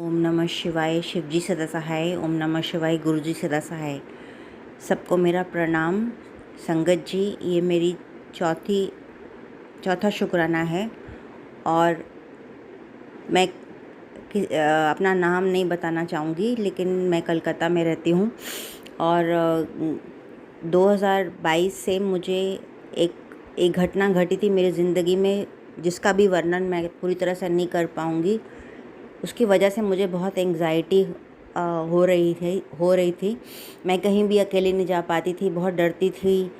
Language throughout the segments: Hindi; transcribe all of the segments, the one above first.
ओम नमः शिवाय। शिव जी सदा सहाय। ओम नमः शिवाय। गुरु जी सदा सहाय। सबको मेरा प्रणाम। संगत जी, ये मेरी चौथा शुक्राना है और मैं अपना नाम नहीं बताना चाहूँगी, लेकिन मैं कलकत्ता में रहती हूँ और 2022 से मुझे एक घटना घटी थी मेरी ज़िंदगी में, जिसका भी वर्णन मैं पूरी तरह से नहीं कर पाऊँगी। उसकी वजह से मुझे बहुत एंग्ज़ाइटी हो रही थी। मैं कहीं भी अकेले नहीं जा पाती थी, बहुत डरती थी।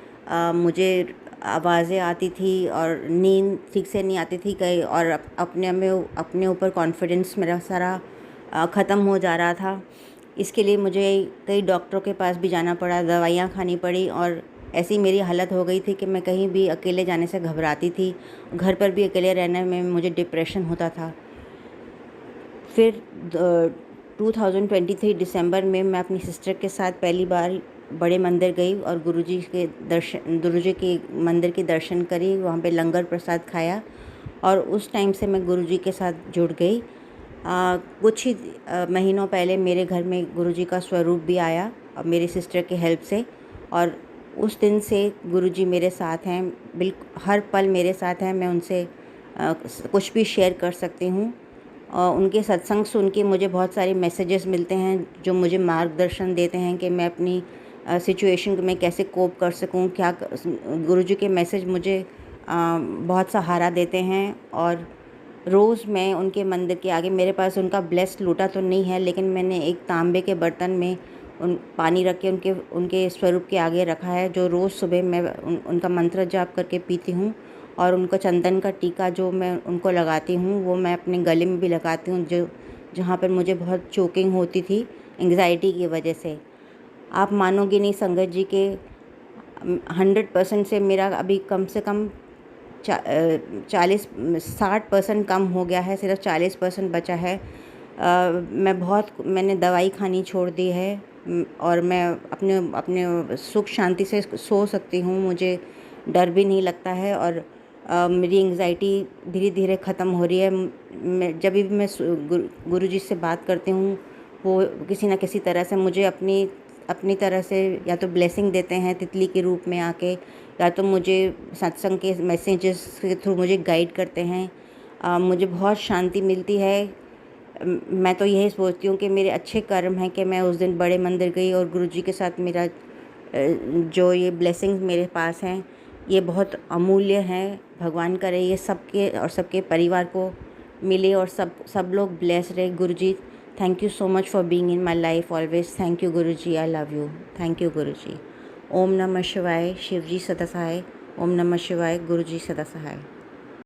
मुझे आवाज़ें आती थी और नींद ठीक से नहीं आती थी कहीं, और अपने ऊपर कॉन्फिडेंस मेरा सारा ख़त्म हो जा रहा था। इसके लिए मुझे कई डॉक्टरों के पास भी जाना पड़ा, दवाइयाँ खानी पड़ी और ऐसी मेरी हालत हो गई थी कि मैं कहीं भी अकेले जाने से घबराती थी। घर पर भी अकेले रहने में मुझे डिप्रेशन होता था। फिर 2023 दिसंबर में मैं अपनी सिस्टर के साथ पहली बार बड़े मंदिर गई और गुरुजी के मंदिर के दर्शन करी, वहाँ पे लंगर प्रसाद खाया और उस टाइम से मैं गुरुजी के साथ जुड़ गई। कुछ ही महीनों पहले मेरे घर में गुरुजी का स्वरूप भी आया मेरी सिस्टर की हेल्प से, और उस दिन से गुरुजी मेरे साथ हैं, बिल्कुल हर पल मेरे साथ हैं। मैं उनसे कुछ भी शेयर कर सकती हूँ। उनके सत्संग सुन के मुझे बहुत सारे मैसेजेस मिलते हैं जो मुझे मार्गदर्शन देते हैं कि मैं अपनी सिचुएशन में कैसे कोप कर सकूं। गुरुजी के मैसेज मुझे बहुत सहारा देते हैं। और रोज़ मैं उनके मंदिर के आगे, मेरे पास उनका ब्लेस्ड लोटा तो नहीं है, लेकिन मैंने एक तांबे के बर्तन में पानी रख के उनके स्वरूप के आगे रखा है, जो रोज़ सुबह मैं उनका मंत्र जाप करके पीती हूँ। और उनको चंदन का टीका जो मैं उनको लगाती हूँ, वो मैं अपने गले में भी लगाती हूँ, जहाँ पर मुझे बहुत चोकिंग होती थी एंग्ज़ाइटी की वजह से। आप मानोगे नहीं संगत जी के 100% से मेरा अभी कम से कम 60% कम हो गया है, सिर्फ 40% बचा है। मैंने दवाई खानी छोड़ दी है और मैं अपने सुख शांति से सो सकती हूँ। मुझे डर भी नहीं लगता है और मेरी एंग्ज़ाइटी धीरे धीरे ख़त्म हो रही है। जब भी मैं गुरुजी से बात करती हूँ, वो किसी न किसी तरह से मुझे अपनी तरह से या तो ब्लेसिंग देते हैं तितली के रूप में आके, या तो मुझे सत्संग के मैसेजेस के थ्रू मुझे गाइड करते हैं। मुझे बहुत शांति मिलती है। मैं तो यही सोचती हूँ कि मेरे अच्छे कर्म हैं कि मैं उस दिन बड़े मंदिर गई और गुरुजी के साथ मेरा जो ये ब्लेसिंग्स मेरे पास हैं, ये बहुत अमूल्य हैं। भगवान करे ये सबके और सबके परिवार को मिले और सब लोग ब्लेस रहे। Guruji, thank you so much for being in my life always. Thank you Guruji, I love you. Thank you Guruji. ओम नमः शिवाय। शिव जी सदा सहाय। ओम नमः शिवाय। गुरुजी सदा सहाय।